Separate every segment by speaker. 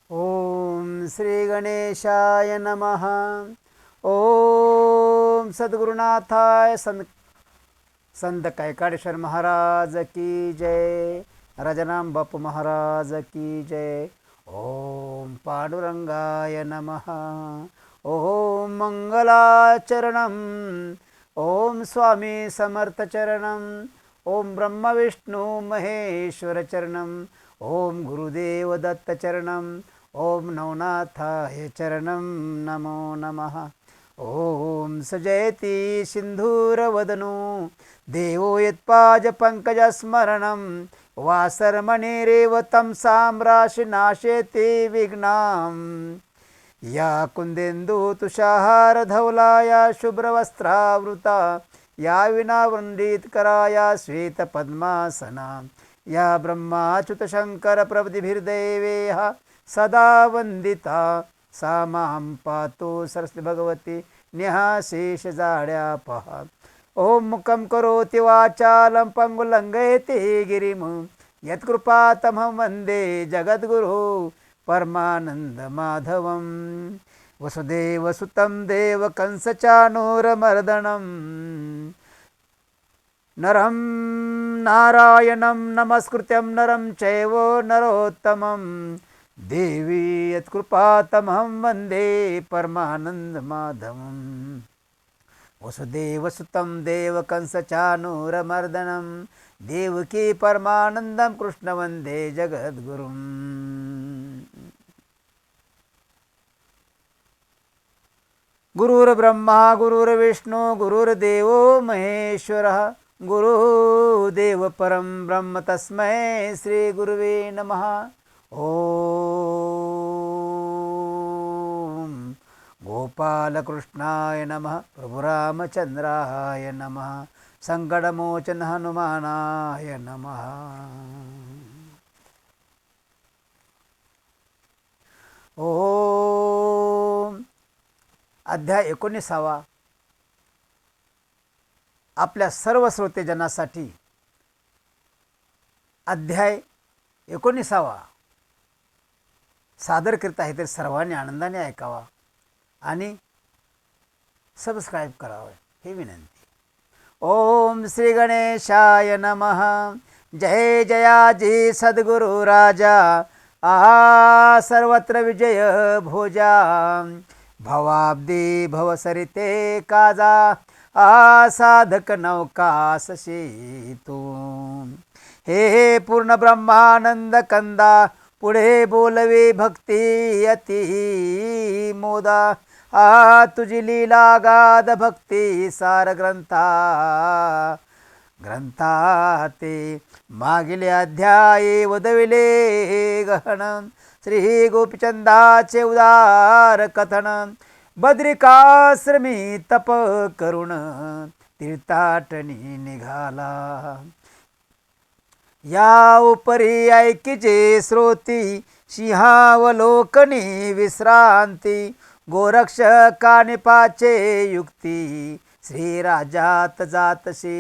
Speaker 1: ओम श्री गणेशाय नमः। ओम सद्गुरुनाथाय संत कैकाडेश्वर महाराज की जय। राजाराम बापू महाराज की जय। ओम पांडुरंगाय नमः। ओम मंगलाचरणम। ओम स्वामी समर्थ चरणम। ओम ब्रह्म विष्णु महेश्वर चरणम। ओम गुरुदेव दत्त चरणम। ओम नवनाथाय चरणम नमो नमः। ओम सजयति सिंधूरवदनो देवो यत्पादपङ्कजस्मरणं वासरमणिरेव तं साम्राशिनाशेति विघ्नाम्। या कुंदेंदु तुषारधवला या शुभ्रवस्त्रावृता या विनावृंदितकरा या श्वेतपद्मासना या ब्रह्माच्युत शंकर प्रभृतिभिर्देवेह सदा वंदिता सा मां पातु सरस्वती भगवती न्याशेषजाड्यापः। ओम मुखं करोति वाचालं पङ्गुलङ्घयति गिरिं यत्कृपातमहं वन्दे जगद्गुरुः परमानन्दमाधवं। वसुदेवसुतं देवकंसचाणूरमर्दनं नरं नारायणं नमस्कृत्यं नरं चैव नरोत्तमं देवी यत्कृपातमहं वन्दे परमानन्दमाधवम्। वसुदेवसुतं देवकंसचाणूरमर्दनं देवकी परमानन्दं कृष्ण वन्दे जगद्गुरुम्। गुरुर्ब्रह्मा गुरुर्विष्णु गुरुर्देवो महेश्वरः गुरुदेव परं ब्रह्म तस्मै श्री गुरुवे नमः। ओम गोपालकृष्णाय नमः। प्रभुरामचंद्राय नमः। संकटमोचन हनुमानाय नमः। ओम अध्याय 19 आपल्या सर्व श्रोतेजनासाठी अध्याय 19 सादर करीत आहे, तर सर्वांनी आनंदाने ऐकावा आणि सबस्क्राइब करावे ही विनंती। ओम श्री गणेशाय नमः। जय जयाजी सद्गुरु राजा आहा सर्वत्र विजय भोजा भवाब्दी भवसरिते काजा आ साधक नौका ससेतू। हे पूर्ण ब्रह्मानंद कंदा पुढे बोलवे भक्ती अति मोदा आ तुझी लीला गाद भक्ती सार ग्रंथाते मागिले अध्याये वदविले गहन श्री गोपीचंदाचे उदार कथन बद्रिकाश्रमी तप करुण तीर्थाटनी निघाला। या उपरी ऐकिजे श्रोती सिंहावलोकनी विश्रांती गोरक्षकाने पाचे युक्ती श्रीराजात जातशी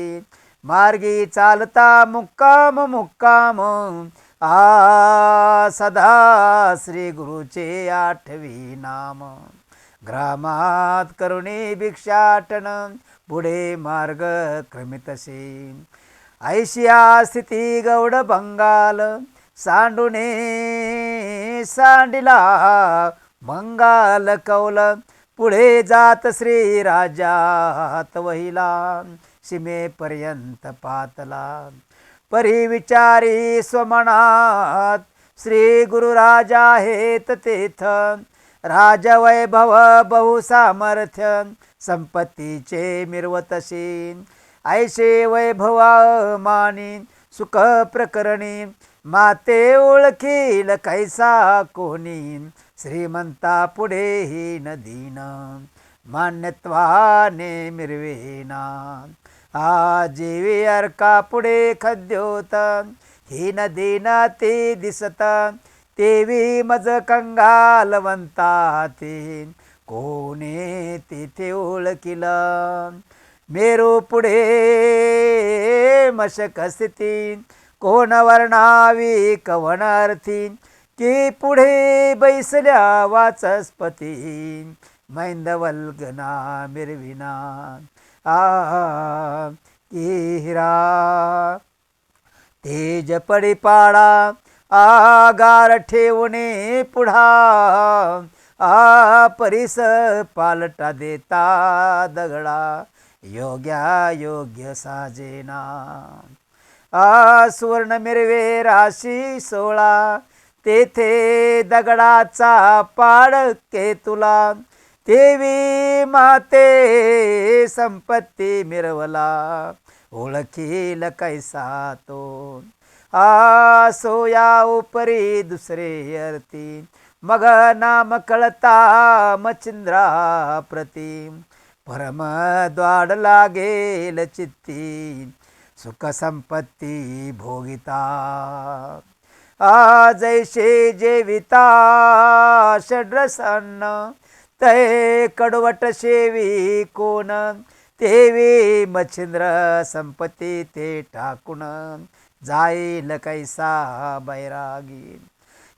Speaker 1: मार्गी चालता मुक्काम मुक्काम आ सदा श्री गुरुचे आठवी नाम ग्रामात करुणी भिक्षाटन पुढे मार्ग क्रमितसे ऐशिया स्थिती गौड बंगाल सांडुने सांडिला मंगाल कौल पुढे जात श्री राजात वहिला सीमेपर्यंत पातला परी विचारी स्वमनात श्री गुरु राजा हेत तेथ राजवैभव बहुसामर्थ्य संपत्तीचे मिरवतशी ऐशे वैभवा मानी सुख प्रकरणी माते ओळखील कैसा कोणी श्रीमंता पुढे ही नदीन मान्यत्वाने मिरवेना आ जीवी अर्का पुढे खद्योत ही नदीना ते दिसत तेवी मज कंगालवंता ते कोणे तिथे ओळखिल मेरू पुढे मशक स्थिती कोण वर्णावी कवनार्थी की पुढे बैसल्या वाचस्पती मैंदवल्गना मिरविना हिरा तेज पडिपाडा आगार ठेवणे पुढा परिस पालटा देता दगडा योग्या योग्य साजेना सुवर्ण मिरवे राशी 16 तेथे दगडाचा पाड के तुला देवी माते संपत्ती मिरवला ओळखील कैसा तो सोया उपरी दुसरे अर्थी मग नाम कळता मच्छिंद्रा प्रती परम द्वाड लागेल चित्ती सुख संपत्ती भोगिता जैसे जेविता षड्रसन्न तै कडवट शेवी कोण तेवी मच्छिंद्र संपत्ती ते टाकून जाईल कैसा बैरागी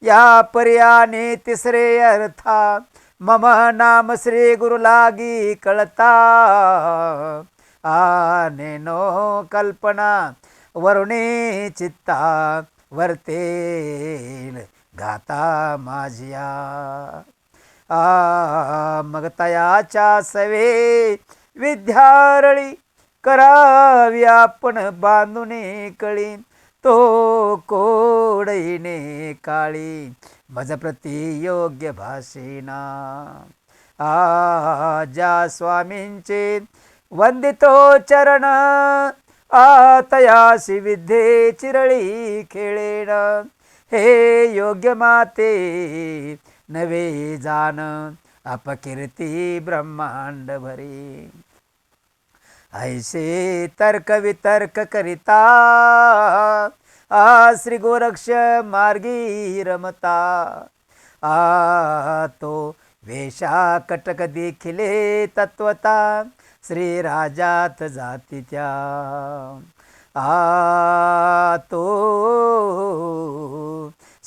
Speaker 1: या पर्याने तिसरे अर्था मम नाम श्री गुरु लागी कळता नेनो कल्पना वरुणे चित्ता वर्तेल गाता माझिया मग तयाच्या सवे विद्यारळी करावी आपण बांधुने कळी तो कोडईने काळी मज प्रति योग्य भाषेना ज्या स्वामींचे वंदितो चरण तयासी विद्ये चिरळी खेळेण हे योग्य माते नवे जान अपकीर्ती ब्रह्मांड भरी ऐसे तर्क वितर्क करिता श्री गोरक्ष मार्गी रमता तो वेशा कटक देखिले तत्वता श्री राजात जाती त्या तो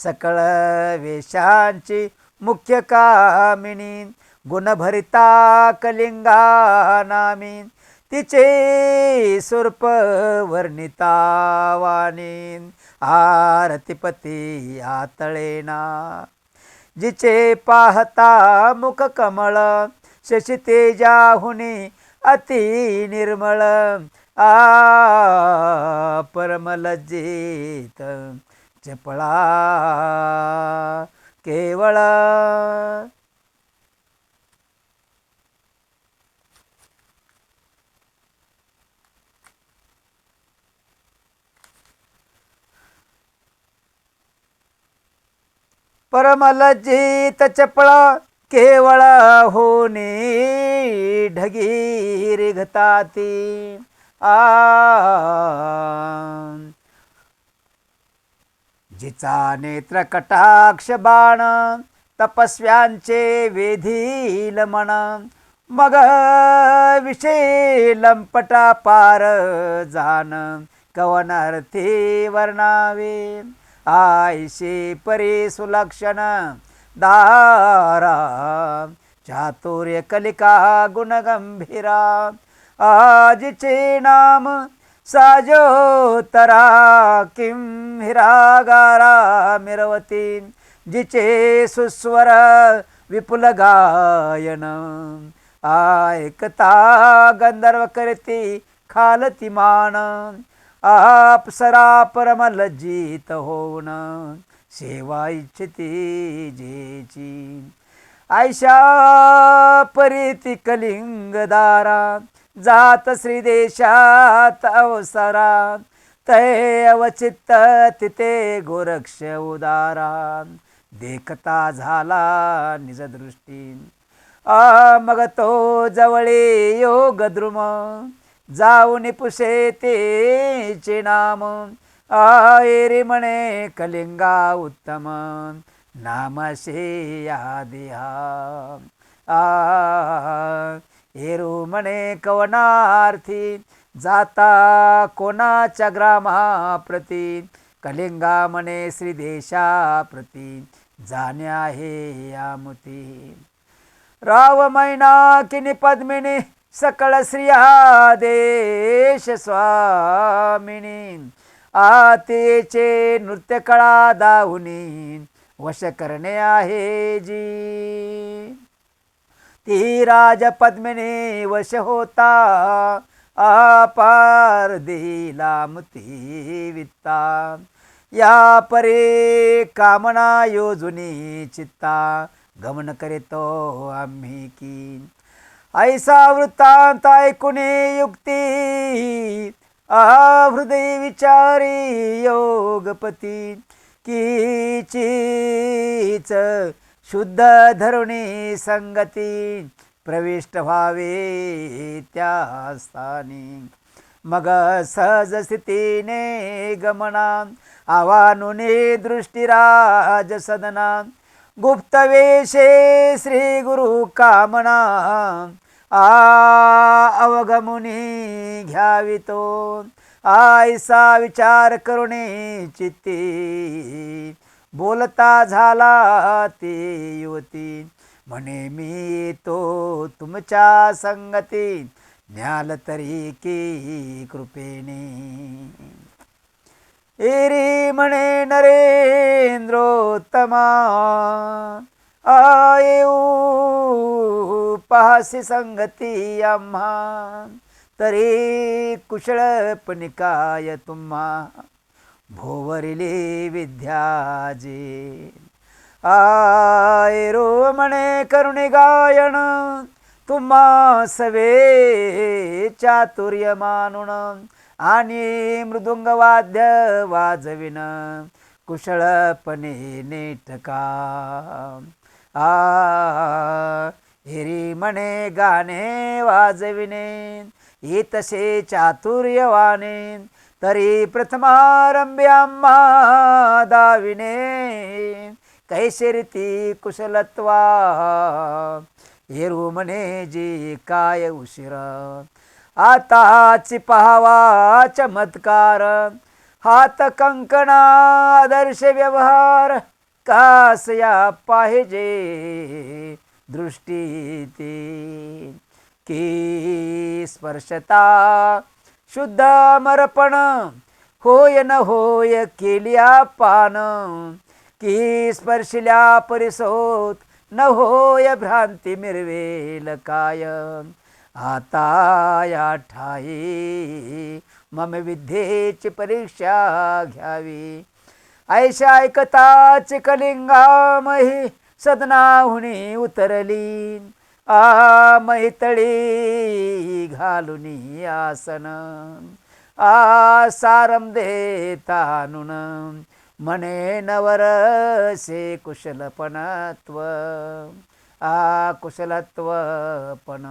Speaker 1: सकळ वेशांची मुख्य कामिनी गुणभरिता कलिंगा नामी तिचे सुर्प वर्णिता वाणी आरतिपती आतळेना जिचे पाहता मुख कमळ शशी तेजाहुनी अति निर्मळ परमलज्जित चपळा केवळ परमलज्जित चपळा केवळ होने ढगी रिघताती जिचा नेत्र कटाक्ष बाण तपस्व्यांचे वेधील मन मग विषय लंपटा पार जाण कवनार्थी वर्णावे आयशी परी सुलक्षण दारा चातुर्य कलिका गुणगंभीरा आजिचे नाम साजोतरा किं हिरागारा मिरवती जिचे सुस्वर विपुल गायन ऐकता गंधर्व करती खालती मान अप्सरा परमलज्जित होऊन सेवा इच्छिती जेची आयशा परीती कलिंगदारा जात श्रीदेशात अवसरा तय अवचित्त तिथे गोरक्ष उदारा देखता झाला निजदृष्टी मग तो जवळे योग द्रुम जाऊन पुसे तेचे नाम एरी म्हणे कलिंगा उत्तम नामशे आदिहा एरू म्हणे कवनार्थी जाता कोणाच्या ग्रामा प्रती कलिंगा म्हणे श्रीदेशा प्रती जाणे आहे आमुती. राव मैनाकिनी पद्मिनी सकळ श्रिया देश स्वामिनी. आतेचे नृत्य कळा दाहुनी वश करणे आहे जी. ती राज पद्मिनी वश होता अपार दिला मुती वित्ता. या परे कामना योजुनी चित्ता गमन करीतो आम्ही की. ऐसा वृत्तांत ऐकुने युक्ती हृदय विचारी योगपती. कीचीच शुद्ध धरुणी संगती प्रविष्ट व्हावे त्या स्थानी. मग सहज स्थितीने गमना आव्हानुने दृष्टीराज सदना. गुप्त वेशे श्री गुरु कामना अवगमुनी घ्यावितो. ऐसा विचार करुणे चित्ती बोलता झाला ते युवती. म्हणे मी तो तुमच्या संगती न्याल तरी की कृपेने. एरी म्हणे नरेंद्रोत्तमा येऊ पाहसी संगती आम्हा. तरी कुशळपणी काय तुम्हा भोवरिले विद्याजे. रो म्हणे करुणे गायन तुम्हा सवे चातुर्य मानुन. आणि मृदुंग वाद्य वाजविन कुशळपणे नेटका. हिरी म्हणे गाणे वाजविणे येतसे चातुर्यवाने. तरी प्रथमारंभे आम्हा दाविने कैशेरिती कुशलत्वा. हेरू म्हणे जी काय उशिरा आताची पहावा चमत्कार. हात कंकणा आदर्श व्यवहार कासया पाहिजे दृष्टी ती. की स्पर्शता शुद्ध मरपण होय न होय केल्या पान. की स्पर्शिल्या परिसोत न होय भ्रांती मिरवेल काय. आता या ठाई मम विद्येची परीक्षा घ्यावी. ऐशा ऐकताच कलिंगामही सदनाहुनी उतरली. मैतळी घालुनी आसन सारम देतानुन. म्हणे नवरसे कुशलपणत्व कुशलत्वपण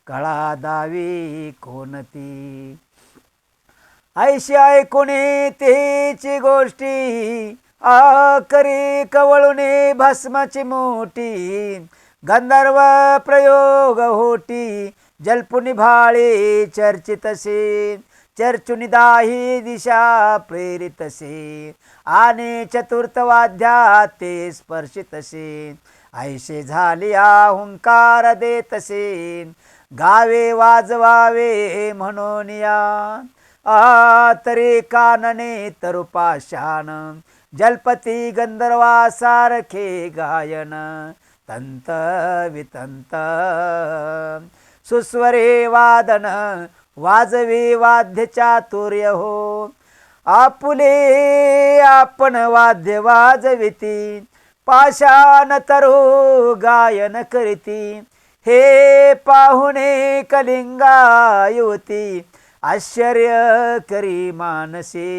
Speaker 1: कळा दावी कोणती. ऐशी ऐकुणे तेची गोष्टी करी कवळुने भस्माची मोठी. गंधर्व प्रयोग होती जलपुनी भाळे चर्चितसे. चर्चुनी दाही दिशा प्रेरितसे आणि चतुर्थ वाद्यात ते स्पर्शितसे. ऐशे झाली हुंकार देतसे गावे वाजवावे म्हणून या. तरी कानने तरुपाशान जलपती गंधर्वासारखे गायन. तंत वितंत सुस्वरे वादन वाजवी वाद्य चातुर्य हो. आपुले आपण वाद्य वाजविती पाशान तरू गायन करीती. हे पाहुणे कलिंगा युवती आश्चर्य करी मानसे.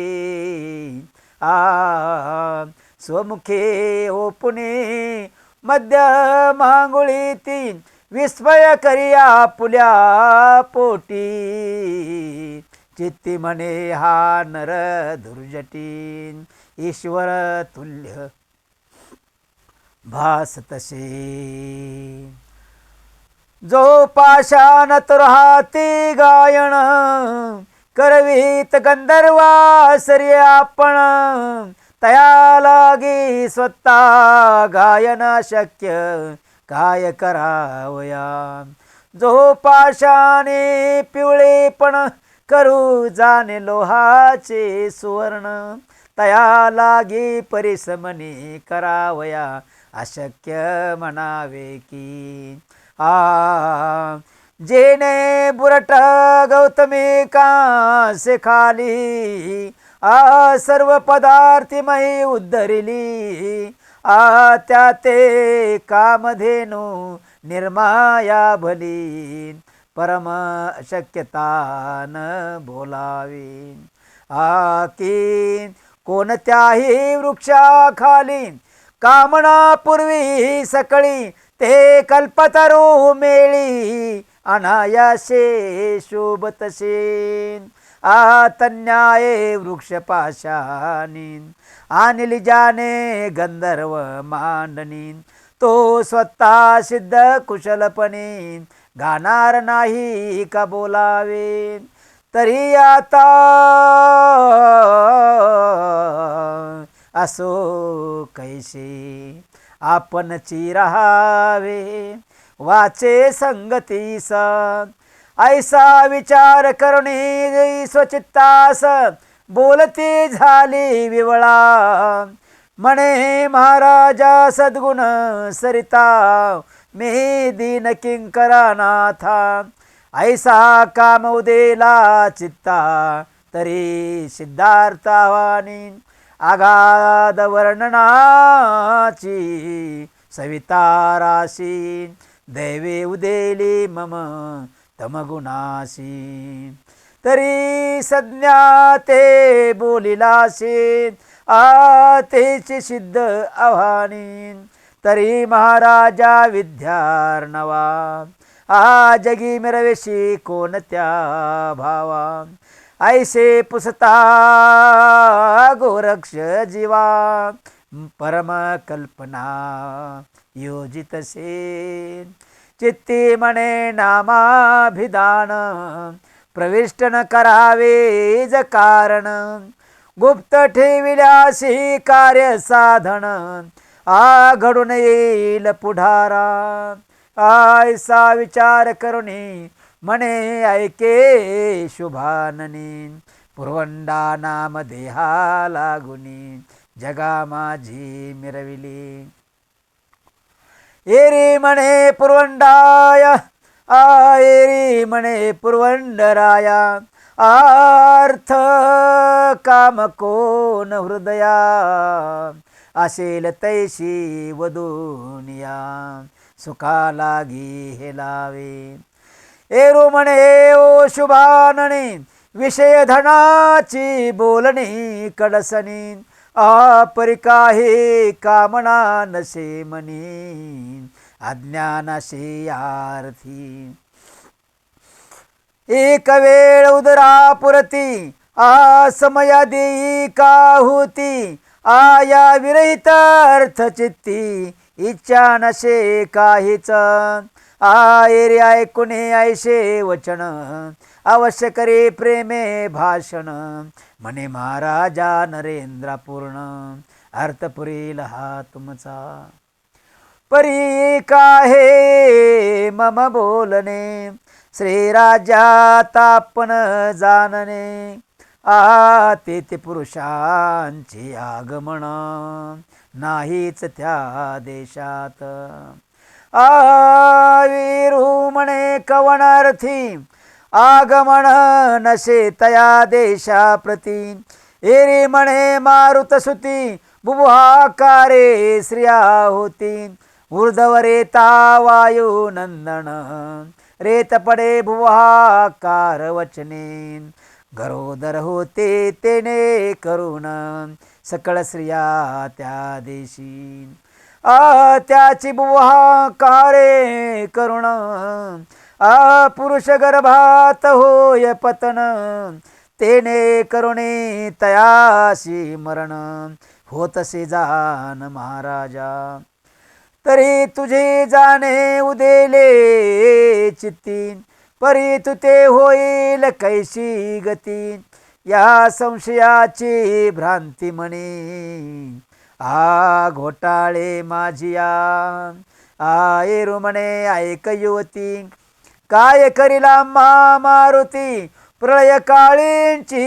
Speaker 1: स्वमुखे ओपुणे मध्य मांगुळीती विस्मय करिया पुल्या पोटी. चित्ती म्हणे हा नर दुर्जटी ईश्वर तुल्य भास तसे. जो पाशान राहती गायन करवीत गंधर्वा सरी आपण. तया लागी स्वतः गायन शक्य काय करावया. जो पाशाने पिवळेपण करू जाणे लोहाचे सुवर्ण, तया लागी परिश्रमने करावया अशक्य म्हणावे की. जेने बुरट गौतमी कांसे खाली, सर्व पदार्थीमयी उद्धरिली. त्या ते कामधेनु निर्माया भली, परम शक्यता न बोलावी. की कोणत्याही वृक्षाखाली कामना पूर्वी सकळी, ते कल्पतरू मेळी अनायासे शोभतसे. तन्याये वृक्ष पाशानी, आणली जाने गंधर्व मांडणी. तो स्वतः सिद्ध कुशलपणे गाणार नाही का बोलावे. तरी आता असो कैसे आपणची राहावे, वाचे संगतीसा. ऐसा विचार करणे स्वचित्तास, बोलती झाली विवळा. म्हणे महाराजा सद्गुण सरिता, मी दीन किंकरा नाथा. ऐसा काम उदेला चित्ता, तरी सिद्धार्थावानी. आगाध वर्णनाची सविता राशी, दैवे उदेली मम तमगुणासी. तरी संज्ञा ते बोलिलासे, तेचे सिद्ध आव्हानी. तरी महाराजा विद्यार्णवा, जगी मिरवेशी कोणत्या भावा. ऐसे पुसता गोरक्ष जीवा, परम कल्पना योजितसे. चित्ती म्हणे नामाभिधान, प्रविष्ट न करावे ज कारण. गुप्त ठेविल्यासी कार्य साधन, घडून येईल पुढारा. ऐसा विचार करुणी म्हणे ऐके शुभाननी. पुरवंडा नाम देहा लागुनी, जगा माझी मिरविली. एरी म्हणे पुरवंडाय, एरी म्हणे पुरवंडराया. अर्थ काम कोण हृदया, असेल तैशी वदुनिया. सुखा लागी हे लावे. एरू म्हणे ओ शुभाननी, विषय धनाची बोलणी कडसनी. परी काही कामना नसे मनी, अज्ञानाशी आरती. एक वेळ उदरा पुरती, समया देई का होती. या विरहित अर्थ चित्ती, इच्छा नसे काहीच. एरी ऐकुने ऐशे वचन, अवश्य करे प्रेमे भाषण. म्हणे महाराजा नरेंद्र पूर्ण, अर्थ पुरील हा तुमचा. परी काहे मम बोलणे, श्रीराजा तापन जानणे. तेथे पुरुषांचे आगमन, नाहीच त्या देशात. वीरू म्हणे कवनार्थी, आगमन नसे तया देशा प्रती. एरी म्हणे मारुत सुती, बुबुहाकारे स्त्रिया होती. ऊर्ध्वरेता वायू नंदन, रेत पडे बुबुहाकार वचने. गरोदर होते तेने करुण, सकळ स्त्रिया त्या देशी. त्याची बुबुहाकारे करुण, पुरुष गर्भात होय पतन. तेने करुणे तयाशी मरण, होतसे जान महाराजा. तरी तुझे जाणे उदेले चित्ती, परी तुते होईल कैशी गती. या संशयाची भ्रांती म्हणे घोटाळे माझिया आयरू म्हणे ऐक युवती काय करिला मारुती प्रळय काळींची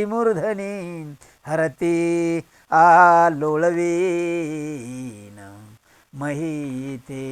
Speaker 1: मूर्धनी हरती लोळवीन महिते.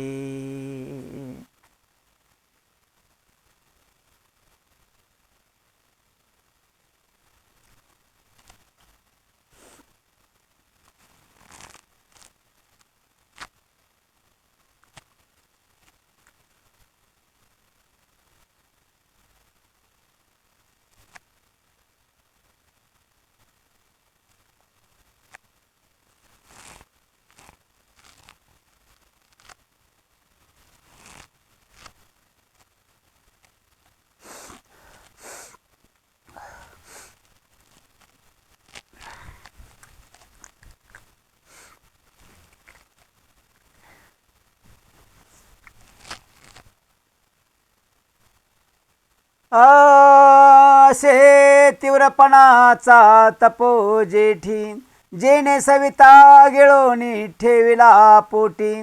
Speaker 1: असे तीव्रपणाचा तपो जेठी जेणे सविता गिळोनी ठेविला पोटी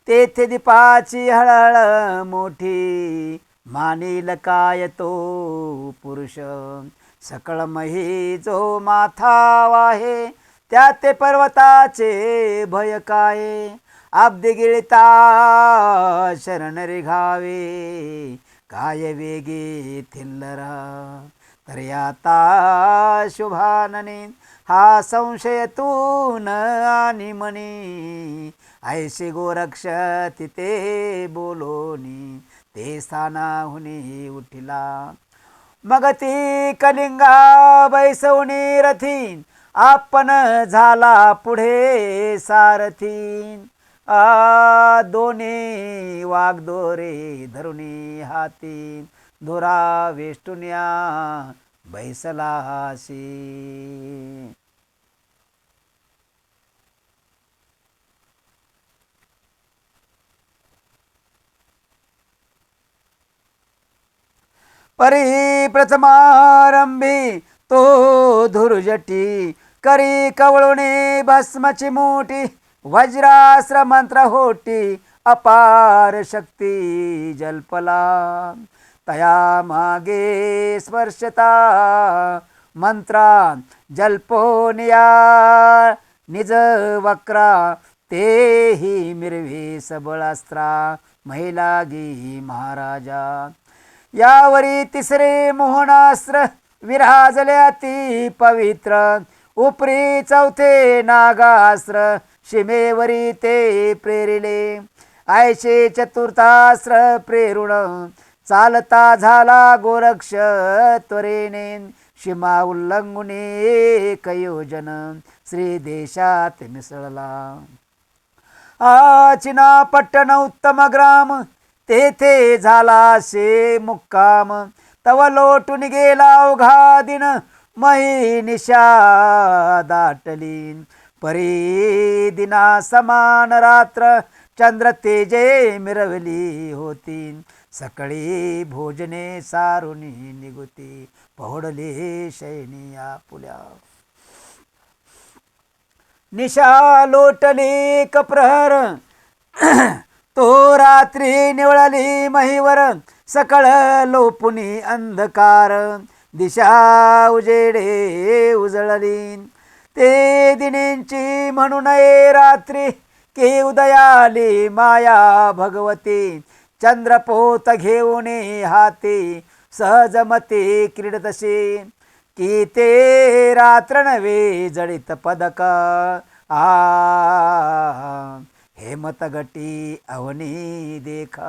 Speaker 1: तेथे दीपाची हळहळ मोठी मानील काय तो पुरुष सकळ मही जो माथा वाहे त्या ते पर्वताचे भय काय अब्दी गिळता शरण रिघावे काय वेगे थिल्लरा तर आता शुभानने हा संशय तून आणि म्हणे ऐशी गोरक्ष तिथे बोलोनी ते स्थानाहुनी उठिला मग ती कलिंगा बैसवणी रथीन आपण झाला पुढे सारथीन दोन्ही वागदोरे धरुणी हाती दोरा वेष्टुन्या बैसलाशी. परी प्रथमारंभी तो धुर्जटी करी कवळुणे भस्मची मोठी वज्रास्त्र मंत्र होटी अपार शक्ती जल्पला तया मागे स्पर्शता मंत्रा जल्पोनिया निज वक्रा तेही मिरवे सबळास्त्रा महिलागी महाराजा यावरी तिसरे मोहनास्त्र विराजले अति पवित्र उपरी चौथे नागास्त्र शिमेवरी ते प्रेरिले ऐशे चतुर्थास्त्र प्रेरुण चालता झाला गोरक्ष त्वरेने शिमा उल्लंघुने एक योजन श्री देशात मिसळला चिना पट्टण उत्तम ग्राम तेथे झाला शे मुक्काम तव लोटून गेला अवघा दिन मही निशा दाटली परी दिना समान रात्र चंद्र तेजे मिरवली होती सकळी भोजने सारुनी निगुती पहोडले शयनी आपुल्या निशा लोटली कप्रहर तो रात्री निवळली महिवर सकळ लोपुनी अंधकार दिशा उजेडे उजळली ते दिनींची म्हणून रात्री की उदयाली माया भगवती चंद्रपोत घेऊन हाती सहजमती क्रीडतशी की ते रात्र नवे जडित पदक हेमतगटी अवनी देख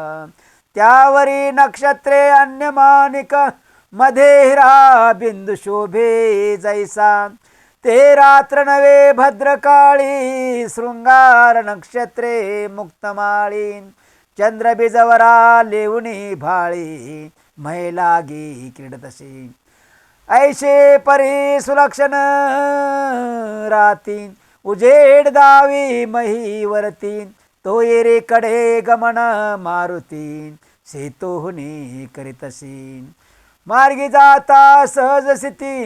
Speaker 1: त्यावरी नक्षत्रे अन्यमानिक मध्ये हिरा बिंदू शोभे जैसा ते रात्र नवे भद्रकाळी शृंगार नक्षत्रे मुक्तमाळी चंद्र बिजवरा लेवणी भाळी महिलागी क्रीडतशी ऐशे परी सुलक्षण राती उजेड दावी महीवरती तो येरेकडे गमन मारुती सेतोहुनी करीतशी मार्गी जाता सहज स्थिती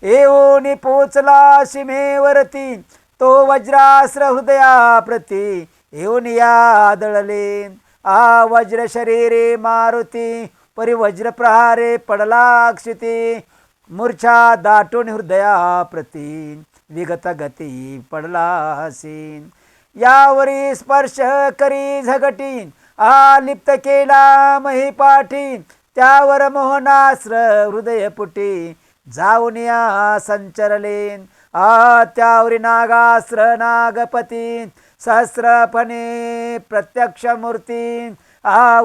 Speaker 1: येऊनी पोचला सीमेवरती तो वज्रास्त्र हृदया प्रती येऊन या आदळले वज्र शरीरे मारुती परिवज्र प्रहारे पडला क्षिती मूर्छा दाटून हृदया प्रती विगत गती पडलासी यावरी स्पर्श करी झगटी लिप्त केला महिपाठी त्यावर मोहनास्त्र हृदयपुटी जाऊन या संचरले त्यावरी नागास्त्र नागपती सहस्रपणे प्रत्यक्ष मूर्ती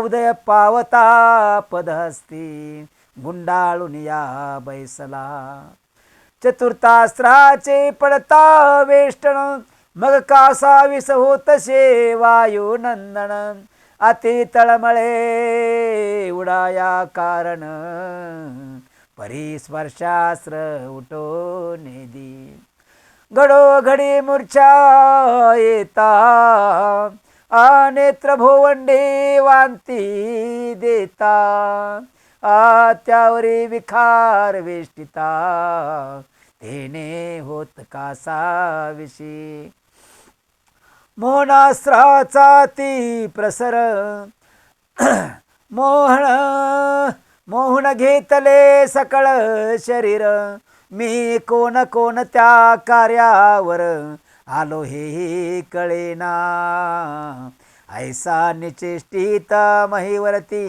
Speaker 1: उदय पावता पदहस्ती गुंडाळून या बैसला चतुर्थास्त्राचे पडता वेष्टन मग कासा विस होतसे वायू नंदन अति तळमळे उडाया कारण परिस्पर्शास्त्र उठो नेदी घडोघडी मूर्छा येता नेत्र भोवंडे वांती देता त्यावरी विखार वेष्टिता तेने होत कासा विशी मोहनास्त्राचा ती प्रसर मोहन घेतले सकळ शरीर मी कोणत्या कार्यावर आलो हे कळेना ऐसा निचेष्टित महिवरती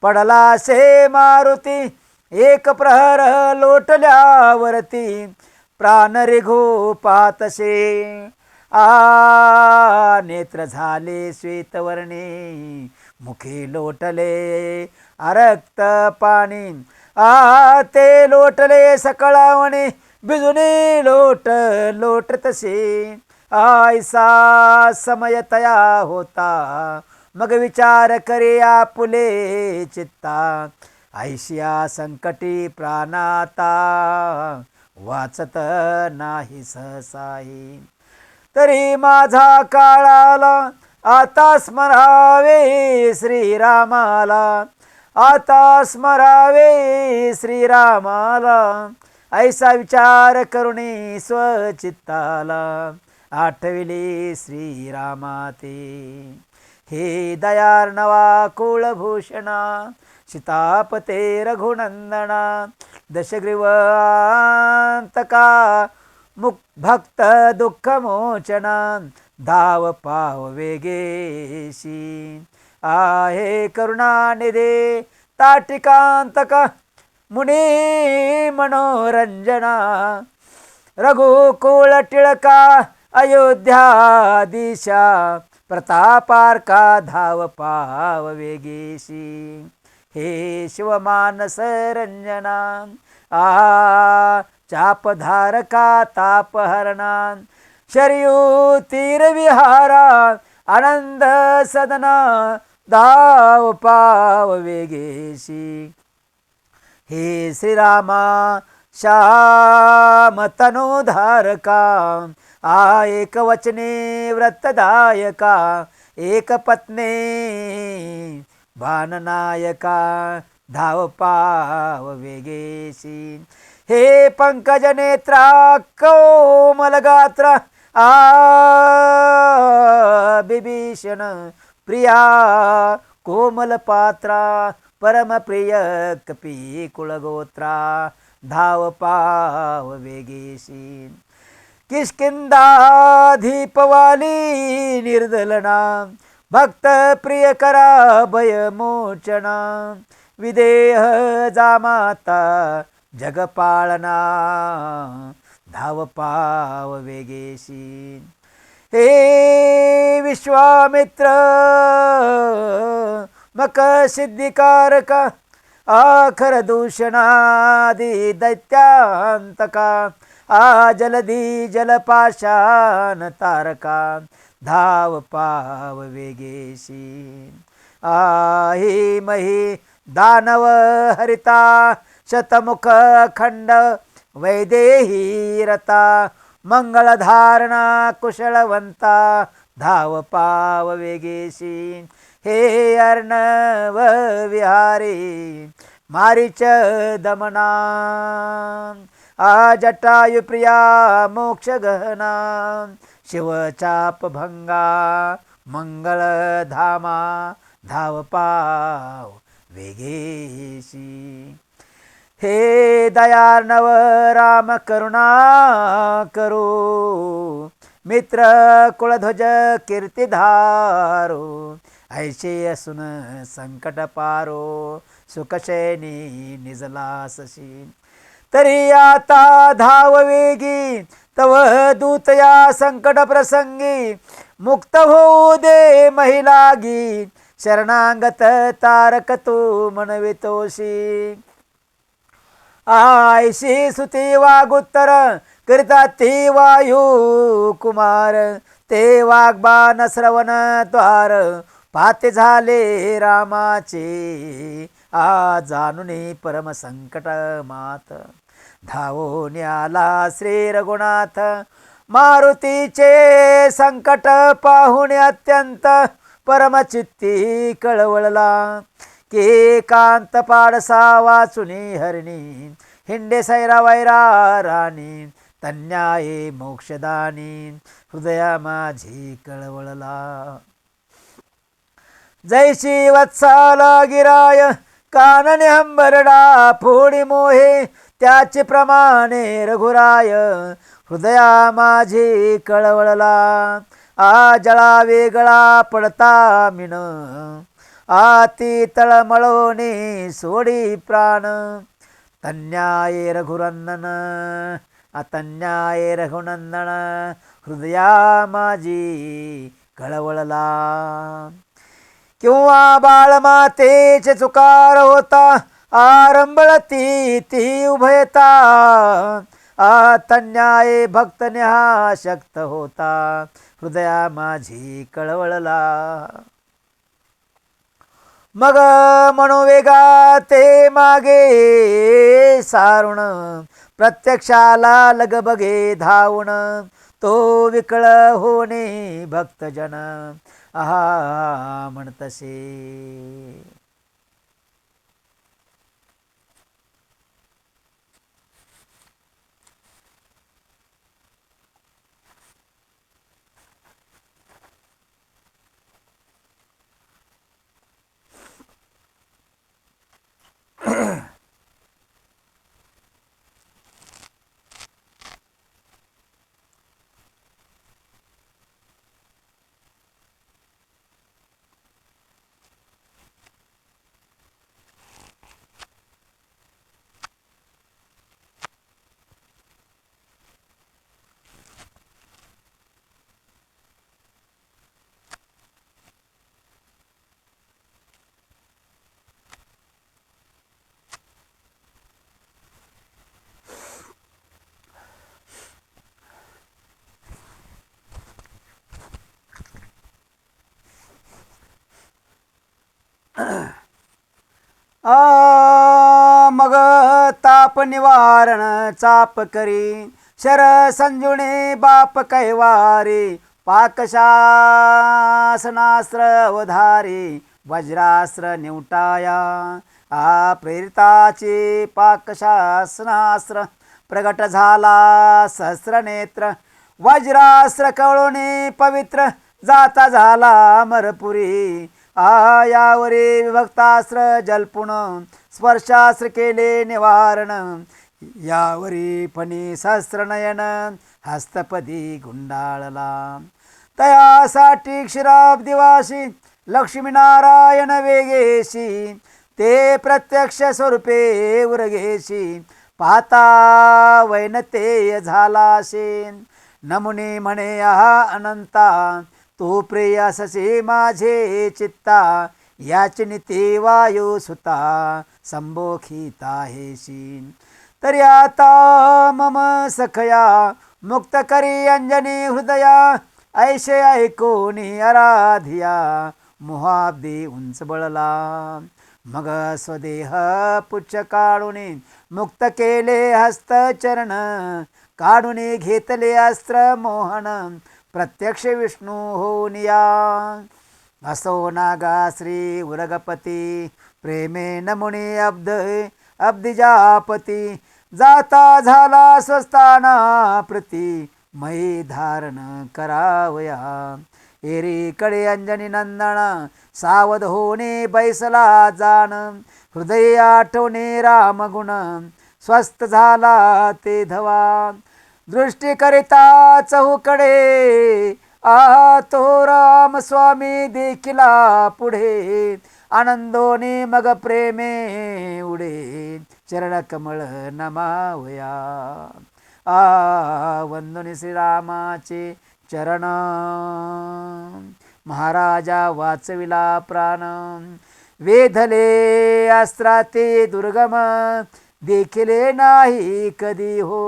Speaker 1: पडला से मारुती एक प्रहर लोटल्यावरती प्राण रेघो पातसे नेत्र झाले श्वेतवर्णी मुखे लोटले रक्त पाणी ते लोटले सकळावणे बिजुने लोटतसे ऐसा समय तया होता मग विचार करे आपुले चित्ता ऐशिया संकटी प्राणाता वाचत नाही सहसाही तरी माझा काळाला आता स्मरावे श्रीरामाला आता स्मरावे श्रीरामाला ऐसा विचार करुणी स्वचित्ताला आठविले श्रीरामाते हे दयार्णवा कुलभूषणा सीतापते रघुनंदना दशग्रीवांतका भक्त दुःख मोचना धाव पाव वेगेशी आहे करुणानिधे ताटिकांतका मुनी मनोरंजना रघुकुळ टिळका अयोध्या दिशा प्रतापार्का धाव पाव वेगेशी हे शिवमानस रंजना चापधारका तापहरणा शरयू तीरविहारा आनंद सदना धाव पाव वेगेशी हे श्रीरामा श्याम तनोधारका एक वचने व्रतदायका एक पत्ने बाणनायका धाव पाव वेगेशी हे पंकज नेत्रा कोमल गात्रा बिभीषण प्रिया कोमल पात्रा परम प्रिय कपी कुलगोत्रा धाव पाव वेगेशी किष्किंधाधीपवाली निर्दलना भक्त प्रिय करा भयमोचना विदेह जामाता जगपाळना धाव पाव वेगेशी हे विश्वामित्र मक सिद्धिकारका आखर दूषणादि दैत्यांतका जलधी जलपाशान तारका धाव पाव वेगेशी ही मही दानव हरिता शतमुख खंड वैदेही रता मंगलधारणा कुशलवंता धाव पाव वेगेशी हे अर्णव विहारी मारीच दमना जटायु प्रिया मोक्ष गहना शिवचाप भंगा मंगळ धामा धाव पाव वेगेशी हे दयार्णव राम करुणा करो मित्र कुलध्वज कीर्तिधारो ऐसे असून संकट पारो सुखशयनी निजलासशी तरी आता धाव वेगी तव दूत या संकट प्रसंगी मुक्त होऊ दे महिलागी शरणागत तारक तू मनवितोषी आयशी सुती वागुत्तर करिता ती वायू कुमार ते वाग्बान श्रवण द्वार पाते झाले रामाचे जाणून परम संकट मात धावून आला श्री रघुनाथ मारुतीचे संकट पाहून अत्यंत परमचित्ती कळवळला के कांत पाडसा वाचुनी हरिणी हिंडे सैरा वैरा राणी तन्याये मोक्षदानी हृदया माझी कळवळला जैशी वत्साला गिराय कानने हंबरडा फोडी मोहे त्याचे प्रमाणे रघुराय हृदया माझी कळवळला जळा वेगळा पडता मिन आती तळमळोनी सोडी प्राण तन्याये रघुरंदन अतन्याये रघुनंदन हृदया माझी कळवळला किंवा बाळमातेचे चुकार होता आरंभळती ती उभयता तन्याये भक्त नेहा शक्त होता हृदया माझी कळवळला मग मनोवेगा ते मागे सारुण प्रत्यक्षाला लगबगे धावून तो विकळ होणे भक्तजन आहा म्हणतसे मग ताप निवारण चाप करी शर संजुणे बाप कैवारी पाकशासनास्त्र अवधारी वज्रास्त्र निवटाया प्रेरिताचे पाकशासनास्त्र प्रगट झाला सहस्रनेत्र वज्रास्त्र कवळोने पवित्र जाता झाला अमरपुरी यावरी विभक्तास्त्र जलपुण स्पर्शास्त्र केले निवारण यावरी फणी सहस्रनयन हस्तपदी गुंडाळला तयासाठी क्षीराब्दिवासी लक्ष्मीनारायण वेगेशी ते प्रत्यक्ष स्वरूपे उरगेशी पाहता वैनतेय झालाशेन नमुनी म्हणे अनंता तू प्रेयससे माझे चित्ता याची नीती वायू सुता संबोखिता हेशी तरी आता मम सखया मुक्त करी अंजनी हृदया ऐशे ऐकोनी आराधिया मोहाब्दी उंच बळला मग स्वदेह पुच्छ काढून मुक्त केले हस्तचरण काढून घेतले अस्त्र मोहन प्रत्यक्ष विष्णू होऊन या असो नागा श्री उरगपती प्रेमेन मुनी अब्दिजापती जाता झाला स्वस्ताना प्रती मै धारण करावया एरीकडे अंजनी नंदन सावध होणे बैसला जाण हृदय आठवणे रामगुण स्वस्थ झाला ते धवा दृष्टी करिता चहूकडे तो राम स्वामी देखिला पुढे आनंदोने मग प्रेमे उडे चरण कमळ नमावया वंदनी श्रीरामाचे चरण महाराजा वाचविला प्राण वेधले अस्त्राते दुर्गम देखिले नाही कधी हो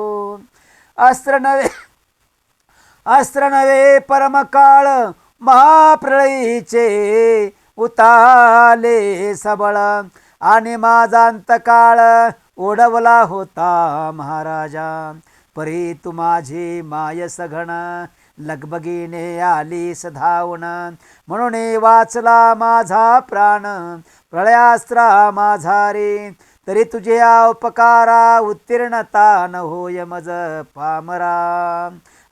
Speaker 1: अस्त्र नवे परमकाळ महाप्रळयीचे उताले सबळ आणि माझा अंतकाळ ओढवला होता महाराजा परी तू माझी माय सघन लगबगीने आलीस धावून म्हणून वाचला माझा प्राण प्रळयास्त्रा माझा रे तरी तुझे उपकारा उत्तीर्णता न होय मज पामरा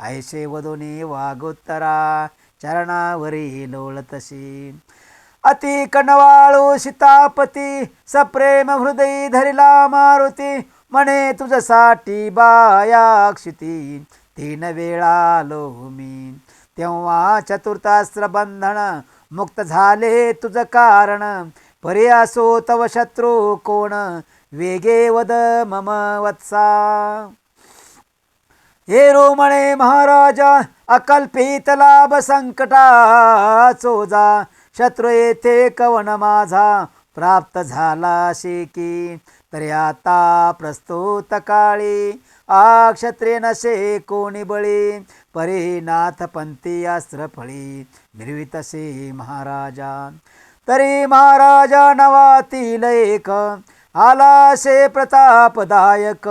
Speaker 1: ऐशे वदोनी वागोत्तरा चरणावरी लोळतशी अति कणवाळू सीतापती सप्रेम हृदयी धरिला मारुती म्हणे तुझसाठी बायाक्षिती 3 वेळा आलो मी तेव्हा चतुर्थास्त्र बंधन मुक्त झाले तुझ कारण परी असो तव शत्रू कोण वेगे वद मम वत्सा हे रोमणे महाराजा अकल्पित लाभ संकटा चोजा शत्रू येथे कवन माझा प्राप्त झाला शेकी तरी आता प्रस्तुत काळी क्षत्रिय नसे कोणी बळी परिनाथ पंथी अस्त्र फळी मिरवितसे महाराजा तरी महाराजा नवातील एक आला से प्रतापदायक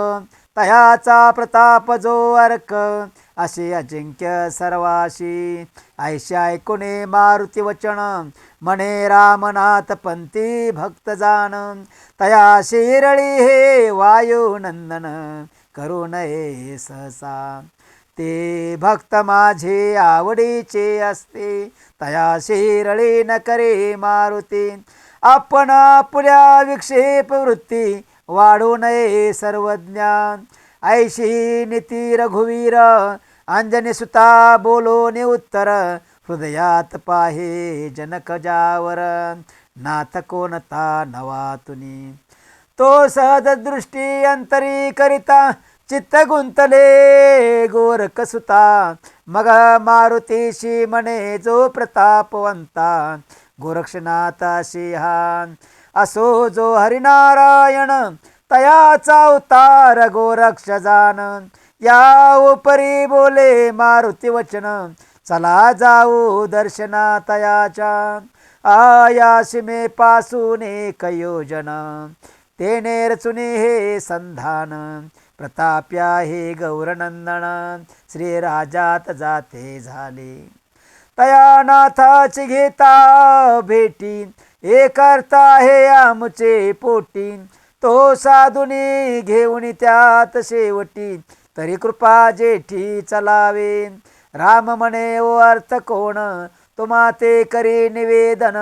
Speaker 1: तयाचा प्रताप जो अर्क असे अजिंक्य सर्वाशी ऐशी ऐकुने मारुती वचन म्हणे रामनाथ पंथी भक्त जाण तया शिरळी हे वायुनंदन करू नये सहसा ते भक्त माझे आवडीचे असते तया शिरळी न करे मारुती आपण आपल्या विक्षेप वृत्ती वाढू नये सर्वज्ञान ऐशी नीती रघुवीर अंजनी सुता बोलोने उत्तर हृदयात पाहे जनक जावर नाथ कोणता नवा तुनी तो सहज दृष्टी अंतरी करिता चित्त गुंतले गोरख सुता मग मारुतीशी म्हणे जो प्रतापवंता गोरक्षनाथाशी हा असो जो हरिनारायण तयाचा उतार गोरक्ष जाण या उपरी बोले मारुती वचन चला जाऊ दर्शना तयाच्या आया सीमे पासून एक योजन तेने रचुने हे संधान प्रताप्या हे गौरनंदन श्री राजात जाते झाले तया नाथाची घेता भेटी एक अर्थ आहे आमचे पोटी तो साधुनी घेऊन त्यात शेवटी तरी कृपा जेठी चलावे राम म्हणे ओ अर्थ कोण तुम्हा ते करी निवेदन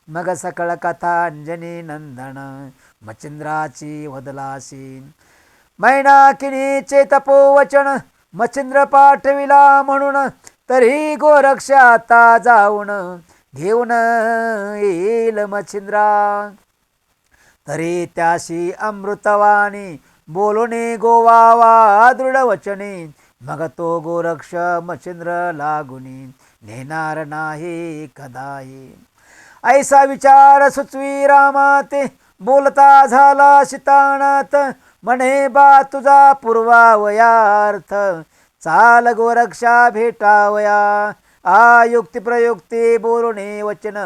Speaker 1: मग सकळ कथा अंजनी नंदन मच्छिंद्राची वदलासी मैनाकिनीचे तपोवचन मच्छिंद्र पाठविला म्हणून तरी गोरक्ष आता जाऊन घेऊन येईल मच्छिंद्रा तरी त्याशी अमृतवाणी बोलणे गोवावा दृढ वचने मग तो गोरक्ष मच्छिंद्र लागुनी नेणार नाही कदाही ऐसा विचार सुचवी रामाते बोलता झाला सीतानाथ म्हणे बा तुझा पूर्वावयार्थ चाल गोरक्षा भेटावया आयुक्ती प्रयुक्ती बोलणे वचन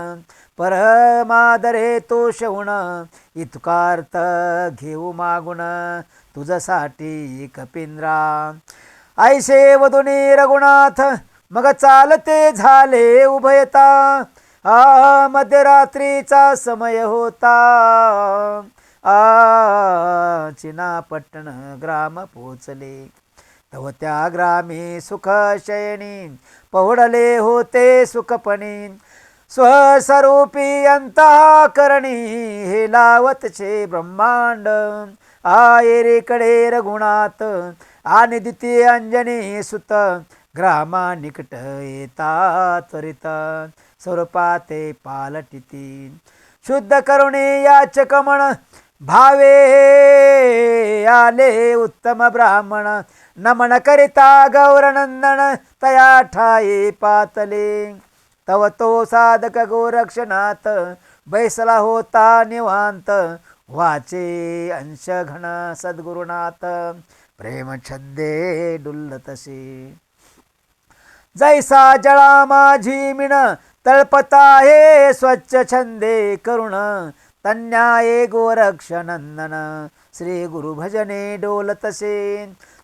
Speaker 1: परमादरे तो शवण इतकार्थ घेऊ मागुण तुझसाठी कपिंद्रा ऐसे वदुनी रघुनाथ मग चालते झाले उभयता हा मध्यरात्रीचा समय होता. चिनापट्टण ग्राम पोचले. तव त्या ग्रामी सुख शयनी पहुडले होते सुखपणी. स्वस्वरूपी अंतःकरणी हे लावतचे ब्रह्मांड. एरेकडे रघुनाथ आणि द्वितीय अंजनी सुत ग्रामा निकट येता त्वरित स्वरूपाते पालटिती. शुद्ध करुणे याचक म्हण भावे आले उत्तम ब्राह्मण. नमन करिता गौरनंदन तया ठाई पातले. तव तो साधक गोरक्षनाथ बैसला होता निवांत. वाचे अंश घन सद्गुरुनाथ प्रेम छंदे डुल्लतसे. जैसा जळा माझी मिण तळपता हे स्वच्छ छंदे करुण. तन्याये गोरक्षनंदन श्री गुरु भजने डोलतसे.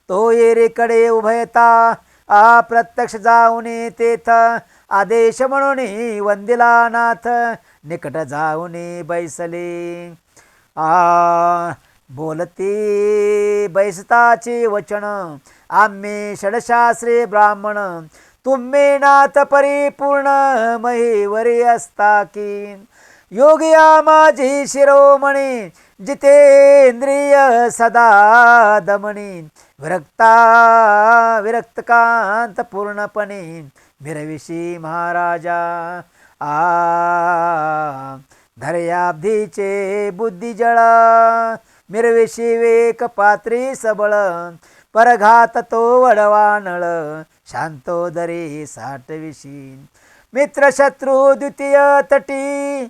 Speaker 1: तो येरेकडे उभयता प्रत्यक्ष जाऊन तेथ आदेश म्हणून वंदिला नाथ. निकट जाऊन बैसले बोलती बैसताचे वचन. आम्ही षडशास्त्रे ब्राह्मण तुम्ही नाथ परिपूर्ण महीवरी असता की. योगिया माझी शिरोमणी जितेंद्रिय सदा दमणी. विरक्तकांत पूर्णपणे मिरविशी महाराजा. धर्याब्धीचे बुद्धिजळ मिरविशी वेक पात्री सबळ. परघात तो वडवानळ शांतोदरी साठविशी. मित्र शत्रू द्वितीय तटी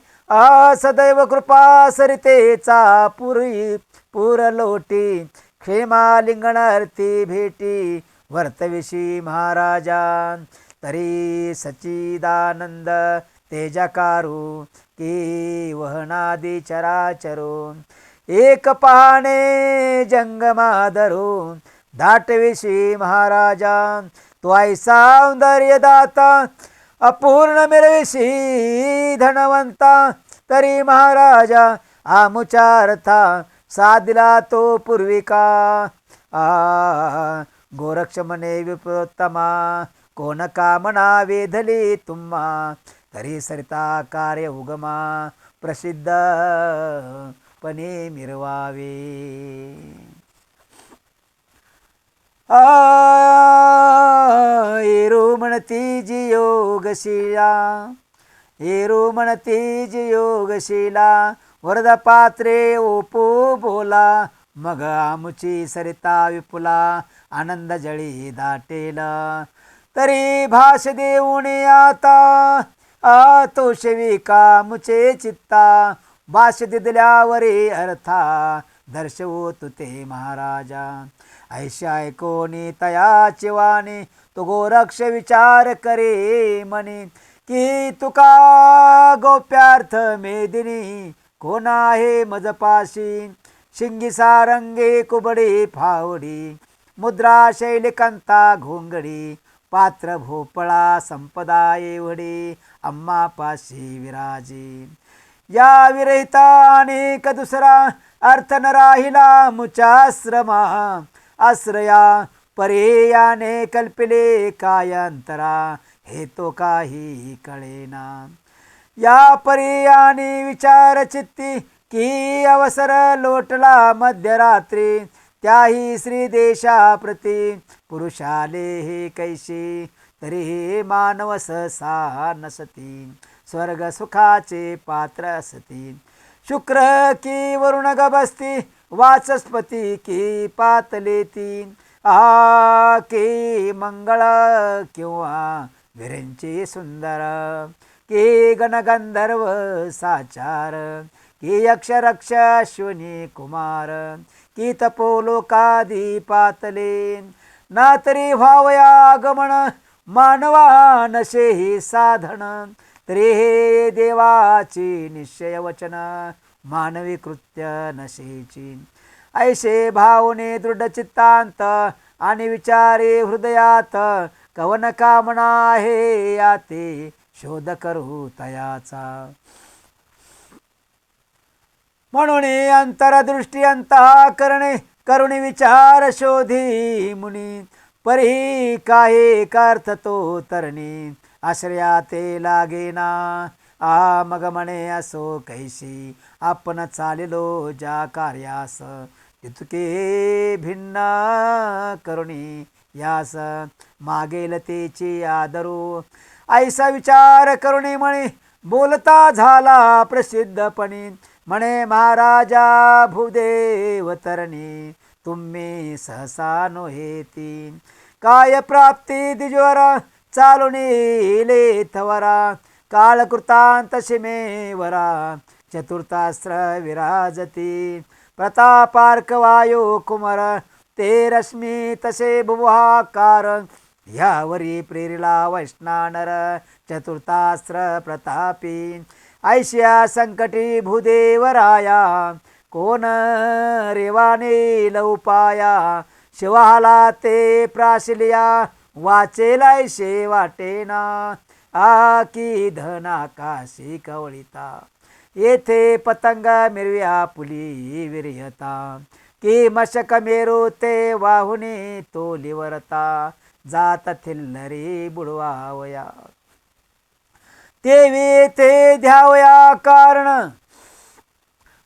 Speaker 1: सदैव कृपा सरितेचा पुरलोटी. क्षेमालिंगणार्थी भेटी वर्तविशी महाराजा. तरी सच्चिदानंद तेजाकारू की वहनादी चराचरो. एक पाहणे जंगमाधरू दाटविशी महाराजा. तो ऐसा सौंदर्य दाता अपूर्ण मिरविशी धनवंता. तरी महाराजा आमुचारथा साधिला तो पूर्विका. गोरक्ष मने विप्रोत्तमा कोण कामना वेधली तुम्हा. तरी सरिता कार्य उगमा प्रसिद्ध पणे मिरवावे. येरू म्हणती जी योगशिला. येरू म्हणती जी योगशिला. वरद पात्रे ओपो बोला. मग आमुची सरिता विपुला आनंद जळी दाटेला. तरी भाष देऊन आता तो शेविका मुचे चित्ता. भाष दिदल्यावरी अर्था दर्शवू तुते महाराजा. ऐशा ऐकोनी तयाची वाणी तो गोरक्ष विचार करे मनी. की तुका गोप्यार्थ मेदिनी कोण आहे मजपाशी. शिंगी सारंगे कुबडी फावडी मुद्रा शैलिकांता घोंगडी. पात्र भोपळा संपदा एवढी अम्मापाशी विराजी. या विरहिता अनेक दुसरा अर्थ न राहिला मुचाश्रमा. आश्रया पर्यायाने कल्पिले कायांतरा हे तो काही कळेना. या पर्यायाने विचार चित्ती की अवसर लोटला मध्यरात्री. त्याही श्रीदेशाप्रती पुरुषाले हे कैशी. तरी हे मानव सहसा नसती स्वर्ग सुखाचे पात्र असती. शुक्र की वरुण गबसती वाचस्पती की पातलेती. की मंगळ किंवा विरेंची सुंदर. की गणगंधर्व साचार. की यक्ष रक्ष अश्विनी कुमार. की तपोलोकादी पातले. ना तरी भावया आगमन मानवा नशे ही साधन. तरी हे देवाची निश्चय वचन मानवी कृत्य नशेची. ऐशे भावने दृढ चित्तांत आणि विचारे हृदयात. कवन कामना आहे याते शोध करू तयाचा. म्हणून अंतरदृष्टी अंतःकरणे करुणी विचार शोधी मुनी. परी काही कार्थ तो तरणी आश्रया ते लागेना. मग म्हणे असो कैशी आपण चालिलो ज्या कार्यास. तितके भिन्न करुणी यास मागेल तेची आदरू. ऐसा विचार करुणी म्हणे बोलता झाला प्रसिद्धपणी. म्हणे महाराजा भूदेव तरणी तुम्ही सहसा नोहेती. काय प्राप्ती द्विजवरा चालून येले थवरा. काळकृतांत सीमेवरा चतुर्थास्त्र विराजती. प्रतापार्क वायू कुमार ते रश्मी तसे भुवाकार. यावरी प्रेरिला वैष्णानर चतुर्थास्त्र प्रतापी. ऐशिया संकटी भूदेवराया कोण रेवाने लौपाया. शिवाला ते प्राशिलिया वाचेलायशे वाटेना. की धनाकाशी कवळिता येथे पतंग मिरव्या पुली विर्यता. की मशक मेरू ते वाहुनी तोलिवरता. जात थिल्लरी बुडवावया तेवी ते ध्यावया कारण.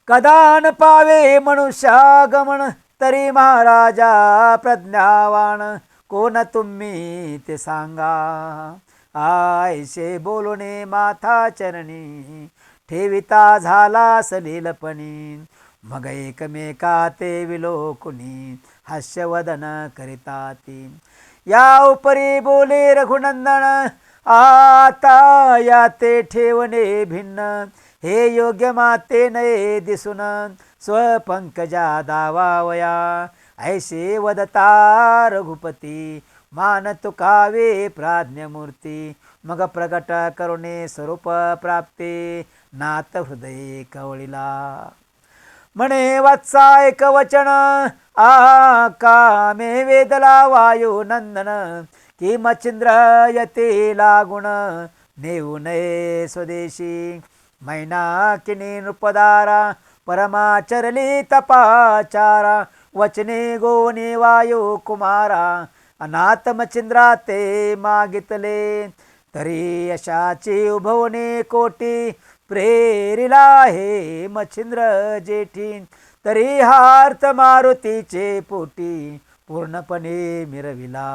Speaker 1: कदान पावे मनुष्यागमन तरी महाराजा प्रज्ञावान. कोण तुम्ही ते सांगा ऐसे बोलणे माथा चरणी. ठेविता झाला सलीलपणी. मग एकमेका ते विलोकुनी हास्यवदन करिता ती. या उपरी बोले रघुनंदन आता या ते ठेवणे भिन्न. हे योग्य माते नये दिसून स्वपंकजा दावावया. ऐसे वदता रघुपती मान तुकावे प्राज्ञमूर्ती. मग प्रगट करुणे स्वरूप प्राप्ते नाथ हृदय कवळिला. म्हणे वत्सा एक वचन कामे वेदला वायू नंदन. की मच्छिंद्र यते लागुण नेऊ नये स्वदेशी. मैनाकिनी नृपदारा परमाचरली तपाचारा. वचने गोवने वायू कुमारा अनाथ मच्छिंद्रा ते मागितले. तरी यशाची उभवणे कोटी प्रेरिला हे मच्छिंद्र जेठी. तरी हार्थ मारुतीचे पोटी पूर्णपणे मिरविला.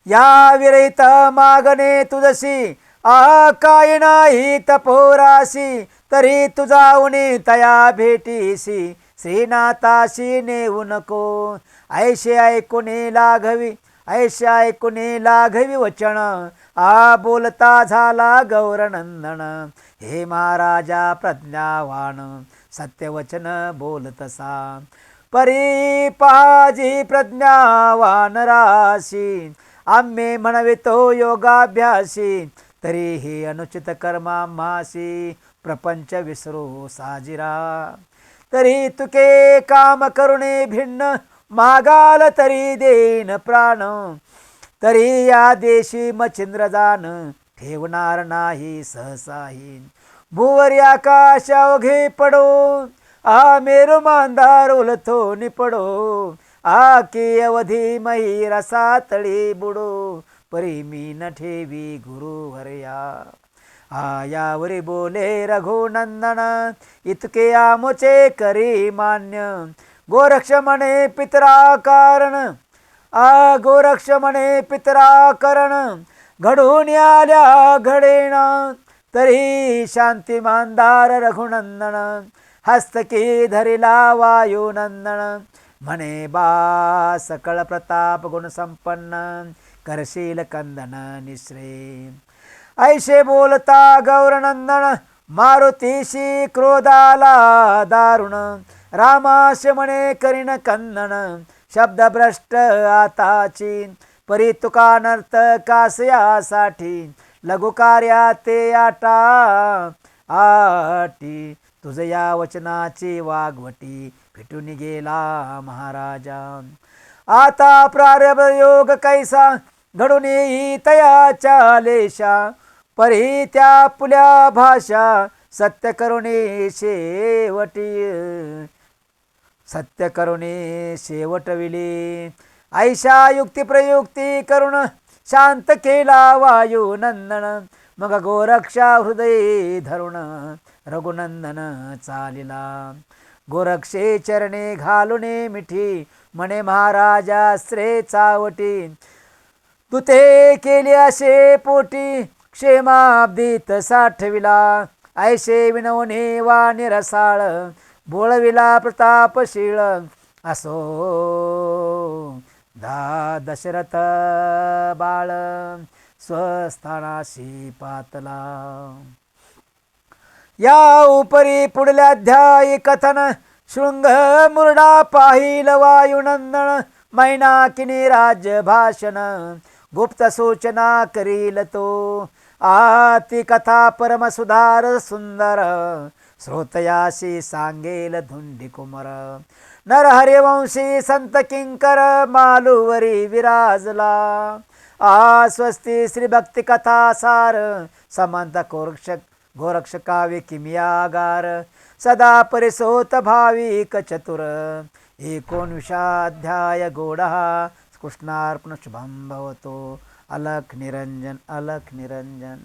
Speaker 1: या विरहित मागणे तुझसी काय नाही तपोरासी. तरी तुझा उणी तया भेटीसी श्रीनाथाशी नेऊ नको. ऐशे ऐकुने लाघवी ऐशे ऐकुने लाघवी वचन. बोलता झाला गौरनंदन. हे महाराजा प्रज्ञावान सत्यवचन बोलतसा. परी पाजी प्रज्ञावान राशी. आम्ही म्हणवितो योगाभ्यासी. तरीही अनुचित कर्मामासी प्रपंच विसरू साजिरा. तरी तुके काम करुणे भिन्न मागाल तरी देन प्राण. तरी या देशी मच्छिंद्र जान ठेवणार नाही सहसाही. भुवरी आकाश अवघे पडो मेरू मांधार उलथो निपडो. की अवधी मही रसा तळी बुडो. परी मी न ठेवी गुरुवर्या. यावरी बोले रघुनंदन इतके आमुचे करी मान्य. गोरक्ष म्हणे पितरा कारण गोरक्ष म्हणे पितरा करण. घडून आल्या घडेना. तरी शांती मानदार रघुनंदन हस्तकी धरिला वायुनंदन. म्हणे बा सकळ प्रताप गुण संपन्न करशील कंदन निश्रे. ऐशे बोलता गौरनंदन मारुतीशी क्रोधाला दारुण. रामाश म्हणे करीन कंदन शब्दभ्रष्ट आताची. परी तुका नर्थ कासयासाठी लघुकार्या ते आटी. तुझ या वचनाची वागवटी फिटून गेला महाराजा. आता प्रारब्ध योग कैसा घडून येई तयाच्या लेशा परी त्या पुल्या भाषा सत्य करुणी शेवटी सत्य करुणी शेवटविली ऐशा युक्ती प्रयुक्ती करुण शांत केला वायू नंदन मग गोरक्षा हृदयी धरुण रघुनंदन चालिला गोरक्षे चरणे घालुने मिठी म्हणे महाराजा श्रे चावटी तुते केले असे पोटी क्षेमाब्दीत साठविला ऐशे विनवणे वा निरसाळ बोळविला प्रतापशीळ असो दशरथ बाळ स्वस्थानाशी पातला. या उपरी पुढल्या अध्यायी कथन शृंग मुरडा पाहिल वायुनंदन मैनाकिनी राज्य भाषण गुप्त सूचना करील तो आती कथा परम सुधार सुंदर श्रोतयाशी सांगेल धुंडी कुमर नर हरिवंशी संत किंकर मालुवरी विराजला स्वस्ती श्री भक्ती कथा सार समंत गोरक्ष काव्य किमियागार सदा परिसोत भाविक चतुर 19 गोडा कृष्णार्पण शुभम भवतो अलख निरंजन अलख निरंजन.